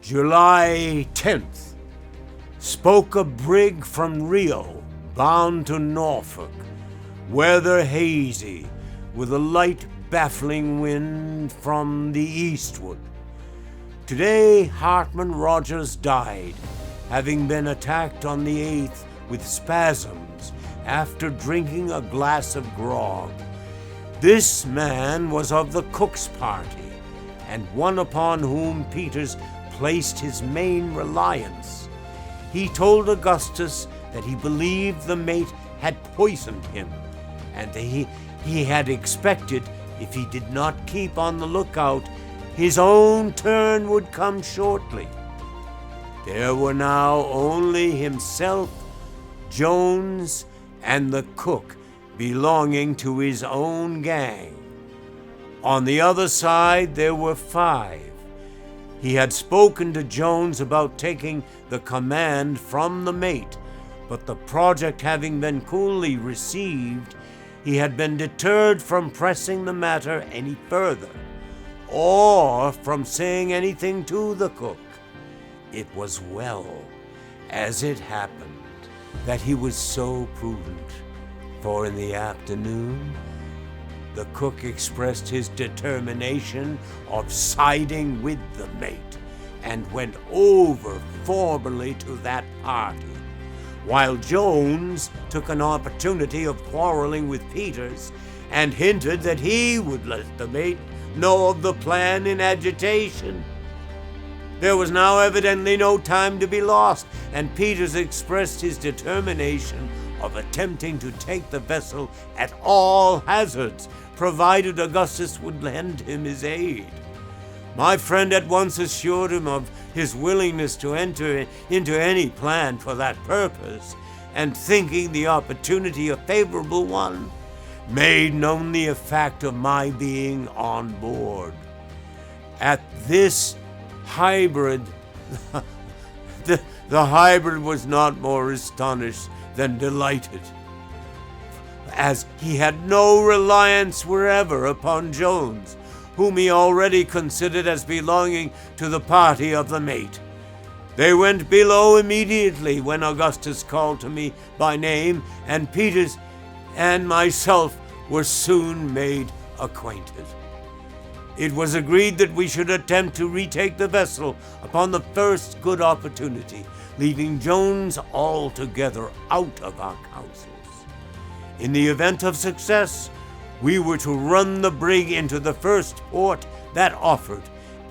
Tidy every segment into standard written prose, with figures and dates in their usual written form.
July 10th, spoke a brig from Rio, bound to Norfolk, weather hazy, with a light baffling wind from the eastward. Today, Hartman Rogers died, having been attacked on the 8th with spasms after drinking a glass of grog. This man was of the cook's party, and one upon whom Peters placed his main reliance. He told Augustus that he believed the mate had poisoned him, and that he had expected, if he did not keep on the lookout, his own turn would come shortly. There were now only himself, Jones, and the cook belonging to his own gang. On the other side there were 5. He had spoken to Jones about taking the command from the mate, but the project having been coolly received, he had been deterred from pressing the matter any further, or from saying anything to the cook. It was well, as it happened, that he was so prudent, for in the afternoon the cook expressed his determination of siding with the mate, and went over formally to that party, while Jones took an opportunity of quarreling with Peters, and hinted that he would let the mate know of the plan in agitation. There was now evidently no time to be lost, and Peters expressed his determination of attempting to take the vessel at all hazards, provided Augustus would lend him his aid. My friend at once assured him of his willingness to enter into any plan for that purpose, and thinking the opportunity a favorable one, made known the fact of my being on board. At this hybrid, the hybrid was not more astonished than delighted, as he had no reliance wherever upon Jones, whom he already considered as belonging to the party of the mate. They went below immediately when Augustus called to me by name, and Peters and myself were soon made acquainted. It was agreed that we should attempt to retake the vessel upon the first good opportunity, leaving Jones altogether out of our counsels. In the event of success, we were to run the brig into the first port that offered,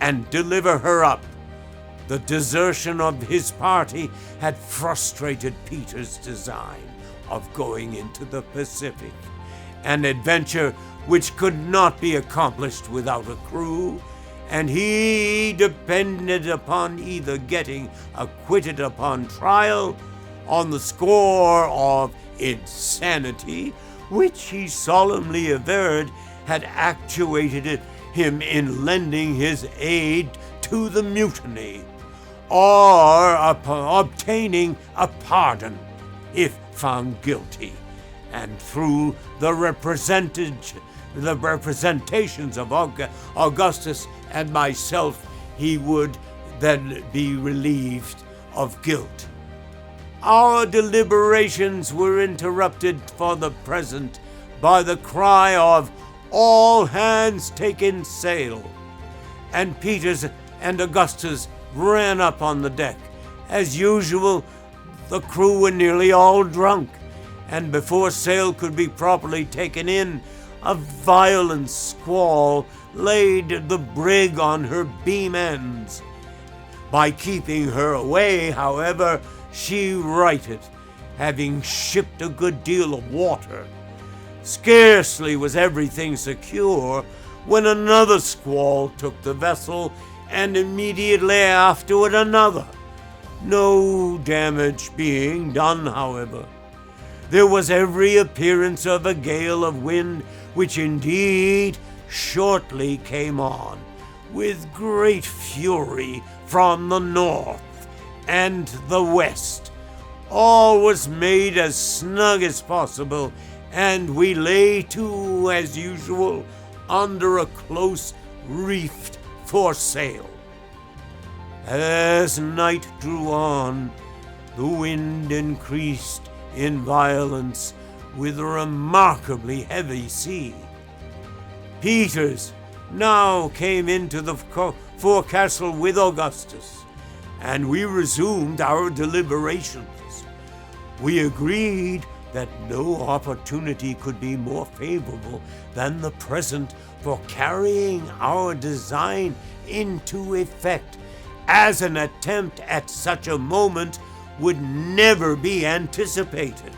and deliver her up. The desertion of his party had frustrated Peters' design of going into the Pacific, an adventure which could not be accomplished without a crew, and he depended upon either getting acquitted upon trial on the score of insanity, which he solemnly averred had actuated him in lending his aid to the mutiny, or obtaining a pardon if found guilty, and through the representations of Augustus and myself, he would then be relieved of guilt. Our deliberations were interrupted for the present by the cry of "All hands take in sail," and Peters and Augustus ran up on the deck. As usual, the crew were nearly all drunk, and before sail could be properly taken in, a violent squall laid the brig on her beam ends. By keeping her away, however, she righted, having shipped a good deal of water. Scarcely was everything secure when another squall took the vessel, and immediately afterward another. No damage being done, however. There was every appearance of a gale of wind, which indeed shortly came on, with great fury from the north and the west. All was made as snug as possible, and we lay to, as usual, under a close reefed foresail. As night drew on, the wind increased in violence with a remarkably heavy sea. Peters now came into the forecastle with Augustus, and we resumed our deliberations. We agreed that no opportunity could be more favorable than the present for carrying our design into effect, as an attempt at such a moment would never be anticipated.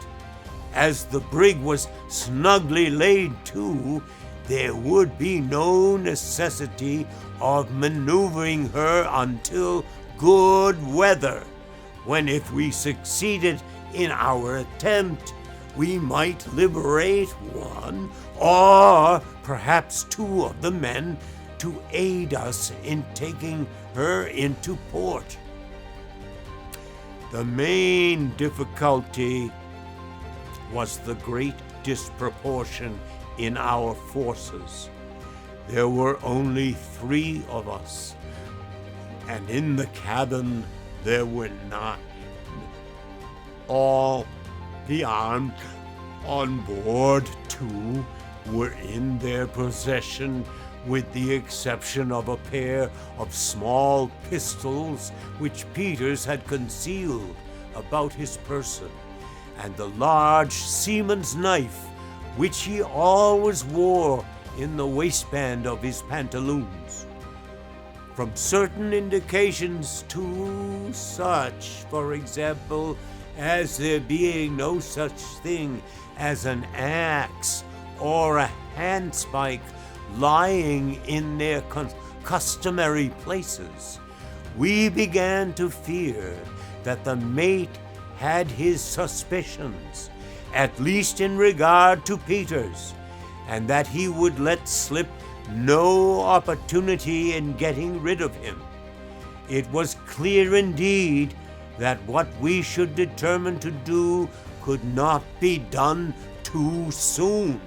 As the brig was snugly laid to, there would be no necessity of maneuvering her until good weather, when, if we succeeded in our attempt, we might liberate one or perhaps two of the men to aid us in taking her into port. The main difficulty was the great disproportion in our forces. There were only 3 of us, and in the cabin there were 9. All the armed on board, too, were in their possession, with the exception of a pair of small pistols which Peters had concealed about his person, and the large seaman's knife which he always wore in the waistband of his pantaloons. From certain indications too, such, for example, as there being no such thing as an axe or a handspike lying in their customary places, we began to fear that the mate had his suspicions, at least in regard to Peters, and that he would let slip no opportunity in getting rid of him. It was clear indeed that what we should determine to do could not be done too soon.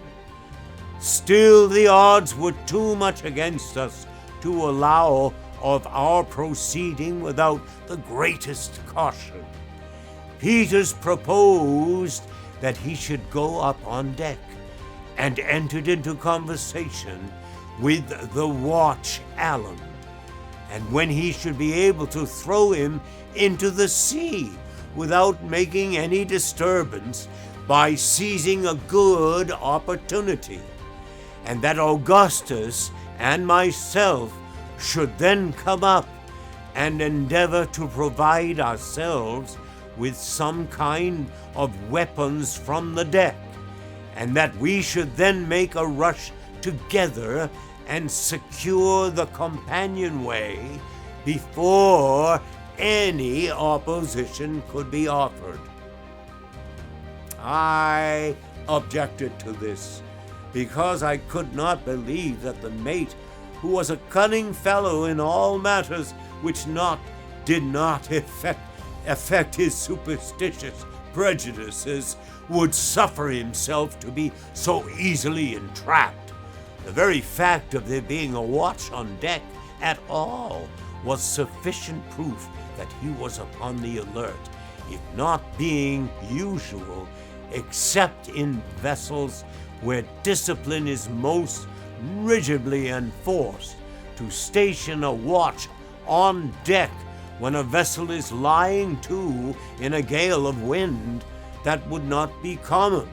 Still, the odds were too much against us to allow of our proceeding without the greatest caution. Peters proposed that he should go up on deck, and entered into conversation with the watch Allan, and when he should be able to throw him into the sea without making any disturbance by seizing a good opportunity, and that Augustus and myself should then come up and endeavor to provide ourselves with some kind of weapons from the deck, and that we should then make a rush together and secure the companionway before any opposition could be offered. I objected to this, because I could not believe that the mate, who was a cunning fellow in all matters which did not affect his superstitious prejudices, would suffer himself to be so easily entrapped. The very fact of there being a watch on deck at all was sufficient proof that he was upon the alert, it not being usual, except in vessels where discipline is most rigidly enforced, to station a watch on deck when a vessel is lying to in a gale of wind. That would not be common.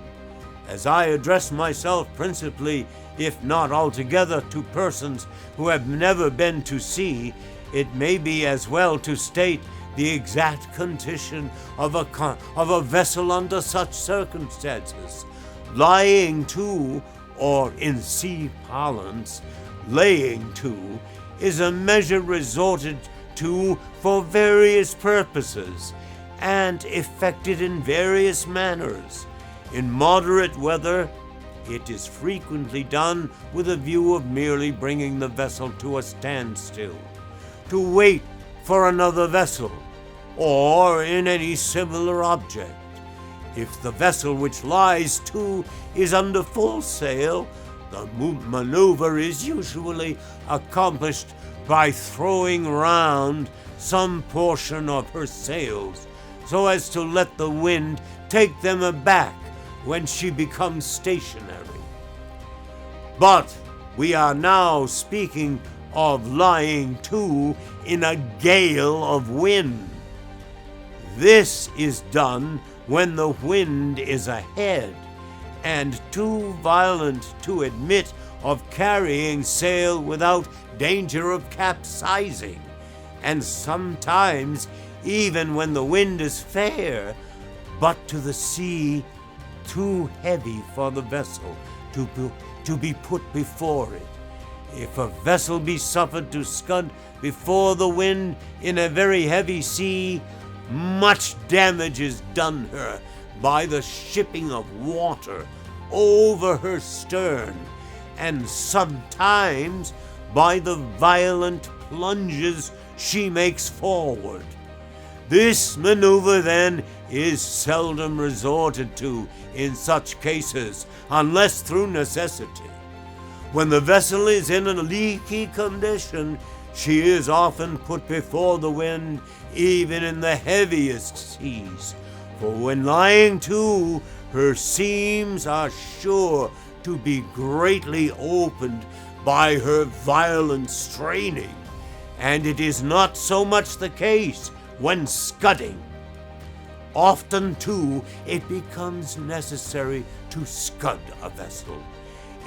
As I address myself principally, if not altogether, to persons who have never been to sea, it may be as well to state the exact condition of a vessel under such circumstances. Lying to, or in sea parlance, laying to, is a measure resorted to for various purposes, and effected in various manners. In moderate weather, it is frequently done with a view of merely bringing the vessel to a standstill, to wait for another vessel, or in any similar object. If the vessel which lies to is under full sail, the maneuver is usually accomplished by throwing round some portion of her sails, so as to let the wind take them aback when she becomes stationary. But we are now speaking of lying to in a gale of wind. This is done when the wind is ahead and too violent to admit of carrying sail without danger of capsizing, and sometimes even when the wind is fair, but to the sea too heavy for the vessel to be put before it. If a vessel be suffered to scud before the wind in a very heavy sea, much damage is done her by the shipping of water over her stern, and sometimes by the violent plunges she makes forward. This maneuver, then, is seldom resorted to in such cases, unless through necessity. When the vessel is in a leaky condition, she is often put before the wind, even in the heaviest seas, for when lying to, her seams are sure to be greatly opened by her violent straining, and it is not so much the case when scudding. Often, too, it becomes necessary to scud a vessel,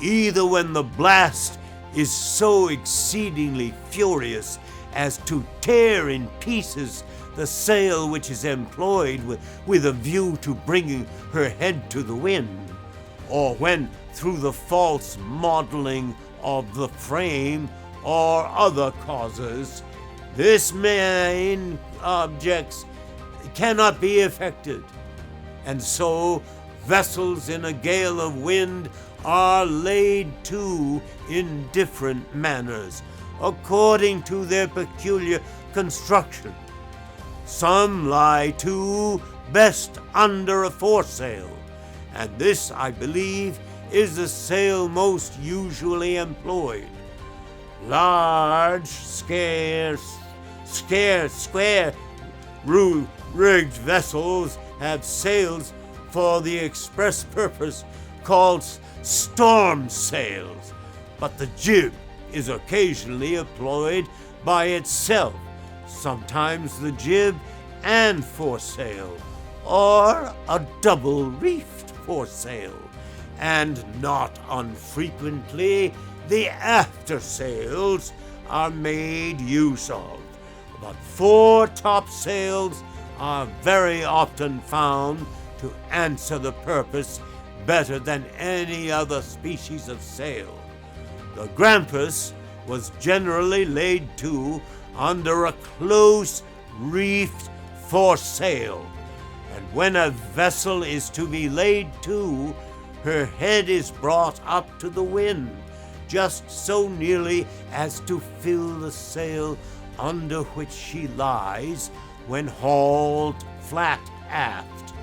either when the blast is so exceedingly furious as to tear in pieces the sail which is employed with a view to bringing her head to the wind, or when through the false modeling of the frame or other causes, this main objects cannot be effected, and so vessels in a gale of wind are laid to in different manners, according to their peculiar construction. Some lie to best under a foresail, and this, I believe, is the sail most usually employed. Large, square rigged vessels have sails for the express purpose called storm sails, but the jib is occasionally employed by itself, sometimes the jib and foresail, or a double-reefed foresail, and not unfrequently the aftersails are made use of. But fore topsails are very often found to answer the purpose better than any other species of sail. The grampus was generally laid to under a close reefed foresail, and when a vessel is to be laid to, her head is brought up to the wind, just so nearly as to fill the sail under which she lies when hauled flat aft,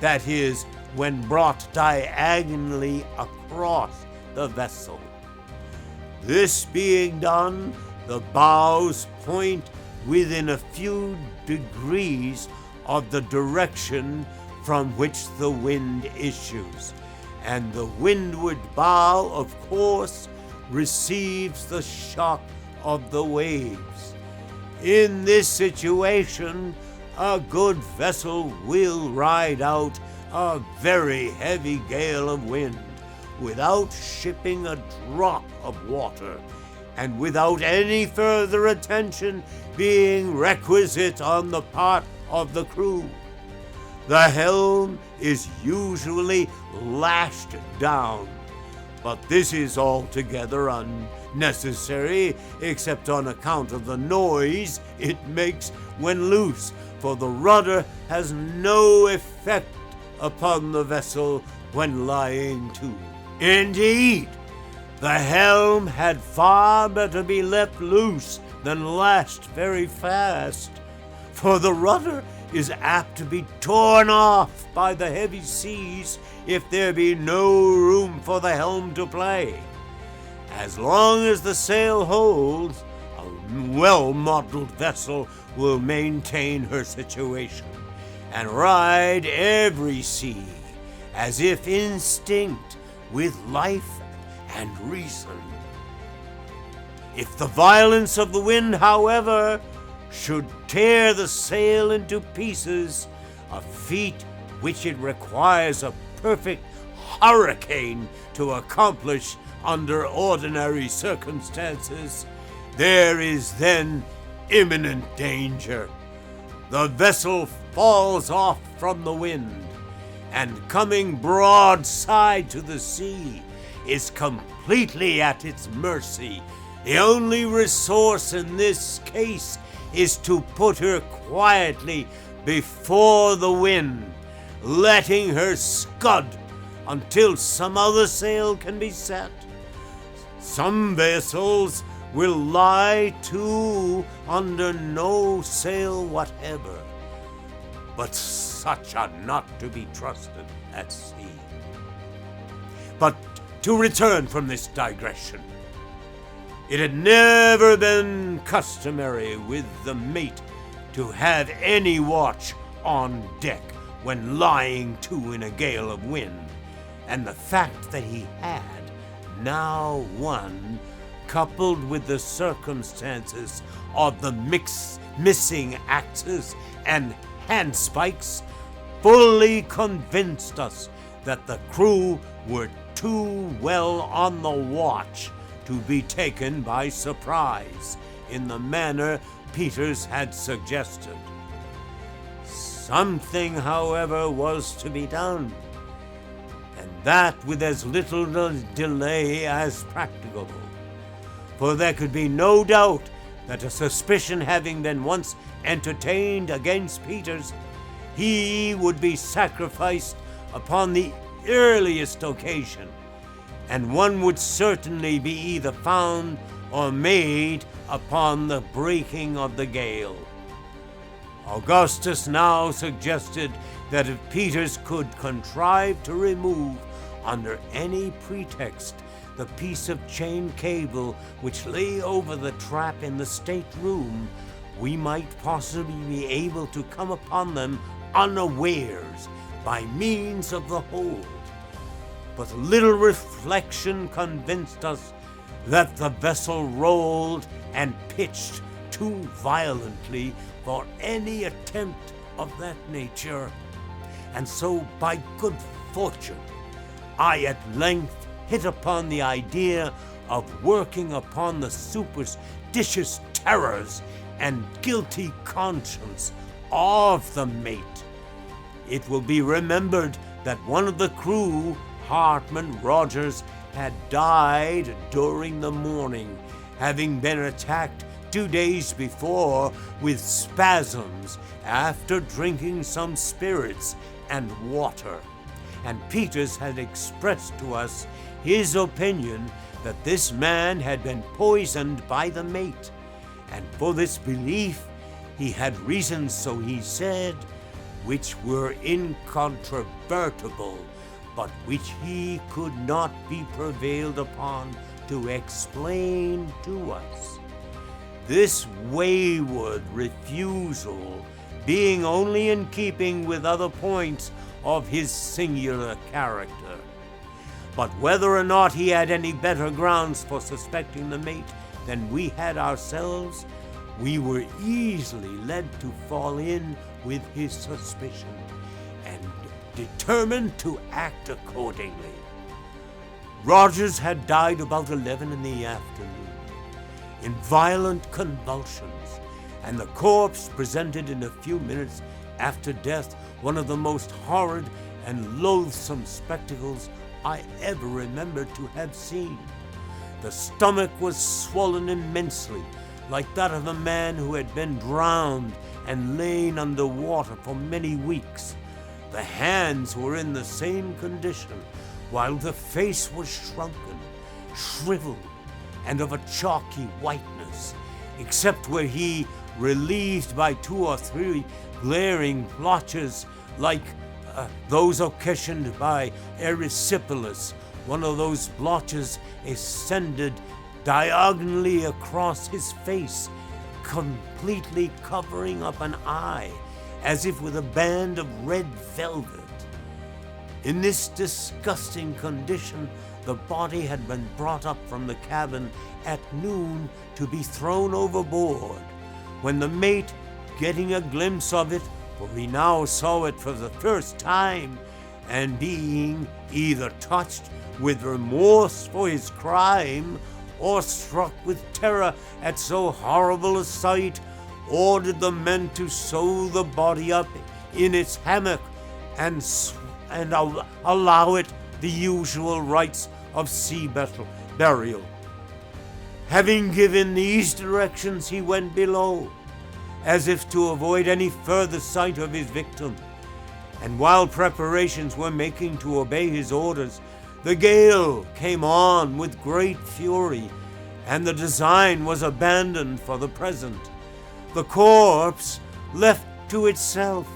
that is, when brought diagonally across the vessel. This being done, the bows point within a few degrees of the direction from which the wind issues, and the windward bow, of course, receives the shock of the waves. In this situation, a good vessel will ride out a very heavy gale of wind without shipping a drop of water, and without any further attention being requisite on the part of the crew. The helm is usually lashed down, but this is altogether unnecessary, except on account of the noise it makes when loose, for the rudder has no effect upon the vessel when lying to. Indeed, the helm had far better be let loose than lashed very fast, for the rudder is apt to be torn off by the heavy seas if there be no room for the helm to play. As long as the sail holds, a well-modeled vessel will maintain her situation and ride every sea as if instinct with life and reason. If the violence of the wind, however, should tear the sail into pieces, a feat which it requires a perfect hurricane to accomplish under ordinary circumstances, there is then imminent danger. The vessel falls off from the wind, and coming broadside to the sea is completely at its mercy. The only resource in this case is to put her quietly before the wind, letting her scud until some other sail can be set. Some vessels will lie to under no sail whatever, but such are not to be trusted at sea. But to return from this digression, it had never been customary with the mate to have any watch on deck when lying to in a gale of wind, and the fact that he had now one, coupled with the circumstances of the missing axes and handspikes, fully convinced us that the crew were too well on the watch to be taken by surprise in the manner Peters had suggested. Something, however, was to be done, and that with as little delay as practicable, for there could be no doubt that a suspicion having been once entertained against Peters, he would be sacrificed upon the earliest occasion, and one would certainly be either found or made upon the breaking of the gale. Augustus now suggested that if Peters could contrive to remove, under any pretext, the piece of chain cable which lay over the trap in the stateroom, we might possibly be able to come upon them unawares by means of the hold. But little reflection convinced us that the vessel rolled and pitched too violently for any attempt of that nature, and so by good fortune I at length hit upon the idea of working upon the superstitious terrors and guilty conscience of the mate. It will be remembered that one of the crew, Hartman Rogers, had died during the morning, having been attacked 2 days before with spasms after drinking some spirits and water, and Peters had expressed to us his opinion that this man had been poisoned by the mate, and for this belief he had reasons, so he said, which were incontrovertible, but which he could not be prevailed upon to explain to us. This wayward refusal being only in keeping with other points of his singular character. But whether or not he had any better grounds for suspecting the mate than we had ourselves, we were easily led to fall in with his suspicion, and determined to act accordingly. Rogers had died about 11 in the afternoon, in violent convulsions, and the corpse presented in a few minutes after death one of the most horrid and loathsome spectacles I ever remember to have seen. The stomach was swollen immensely, like that of a man who had been drowned and lain under water for many weeks. The hands were in the same condition, while the face was shrunken, shriveled, and of a chalky whiteness, except where he, relieved by 2 or 3 glaring blotches like those occasioned by erysipelas. One of those blotches ascended diagonally across his face completely covering up an eye, as if with a band of red velvet. In this disgusting condition, the body had been brought up from the cabin at noon to be thrown overboard, when the mate, getting a glimpse of it, for he now saw it for the first time, and being either touched with remorse for his crime or struck with terror at so horrible a sight, ordered the men to sew the body up in its hammock and allow it the usual rites of sea burial. Having given these directions, he went below, as if to avoid any further sight of his victim. And while preparations were making to obey his orders, the gale came on with great fury, and the design was abandoned for the present. The corpse, left to itself,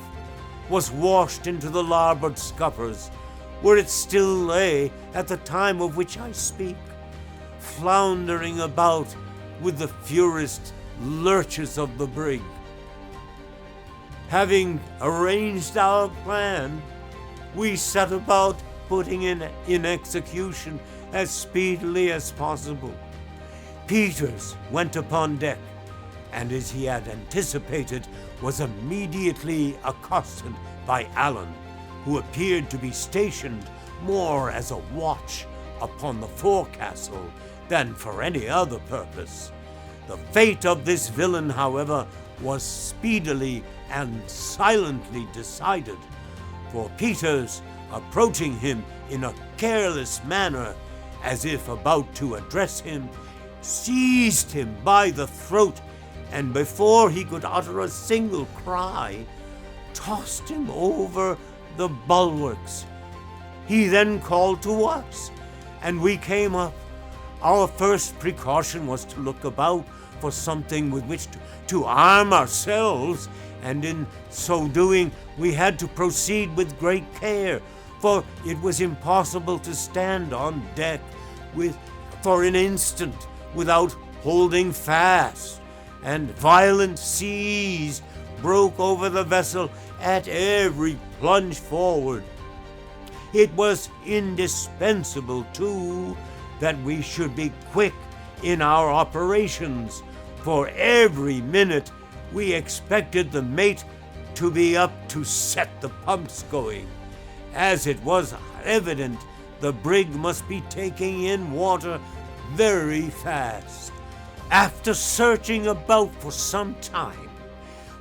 was washed into the larboard scuppers, where it still lay at the time of which I speak, floundering about with the furious lurches of the brig. Having arranged our plan, we set about putting it in execution as speedily as possible. Peters went upon deck, and as he had anticipated, was immediately accosted by Allan, who appeared to be stationed more as a watch upon the forecastle than for any other purpose. The fate of this villain, however, was speedily and silently decided, for Peters, approaching him in a careless manner, as if about to address him, seized him by the throat, and before he could utter a single cry, tossed him over the bulwarks. He then called to us, and we came up. Our first precaution was to look about for something with which to arm ourselves, and in so doing we had to proceed with great care, for it was impossible to stand on deck for an instant without holding fast, and violent seas broke over the vessel at every plunge forward. It was indispensable, too, that we should be quick in our operations, for every minute we expected the mate to be up to set the pumps going, as it was evident the brig must be taking in water very fast. After searching about for some time,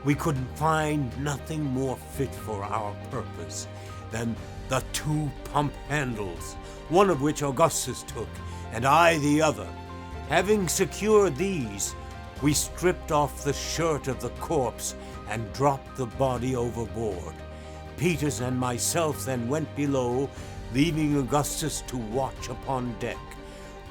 we couldn't find nothing more fit for our purpose than the 2 pump handles, one of which Augustus took, and I the other. Having secured these, we stripped off the shirt of the corpse and dropped the body overboard. Peters and myself then went below, leaving Augustus to watch upon deck,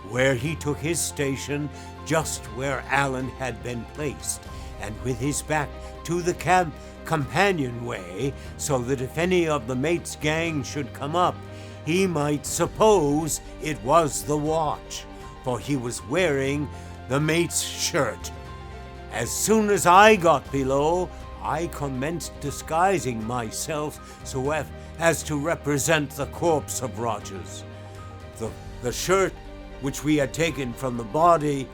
where he took his station just where Allan had been placed, and with his back to the companionway, so that if any of the mate's gang should come up, he might suppose it was the watch, for he was wearing the mate's shirt. As soon as I got below, I commenced disguising myself so as to represent the corpse of Rogers. The shirt which we had taken from the body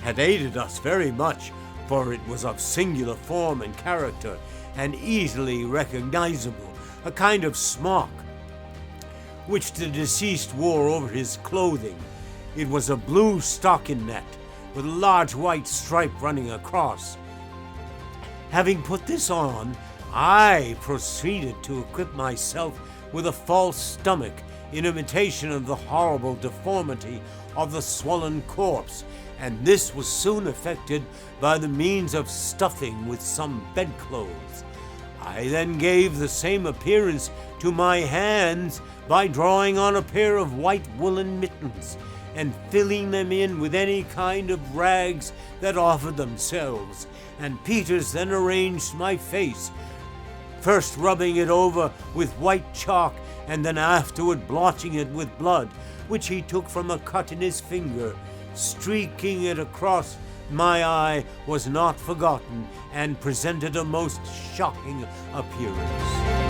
had aided us very much, for it was of singular form and character, and easily recognizable, a kind of smock, which the deceased wore over his clothing. It was a blue stockinette, with a large white stripe running across. Having put this on, I proceeded to equip myself with a false stomach, in imitation of the horrible deformity of the swollen corpse, and this was soon effected by the means of stuffing with some bedclothes. I then gave the same appearance to my hands by drawing on a pair of white woolen mittens, and filling them in with any kind of rags that offered themselves, and Peters then arranged my face, first rubbing it over with white chalk, and then afterward blotching it with blood, which he took from a cut in his finger, streaking it across my eye was not forgotten and presented a most shocking appearance.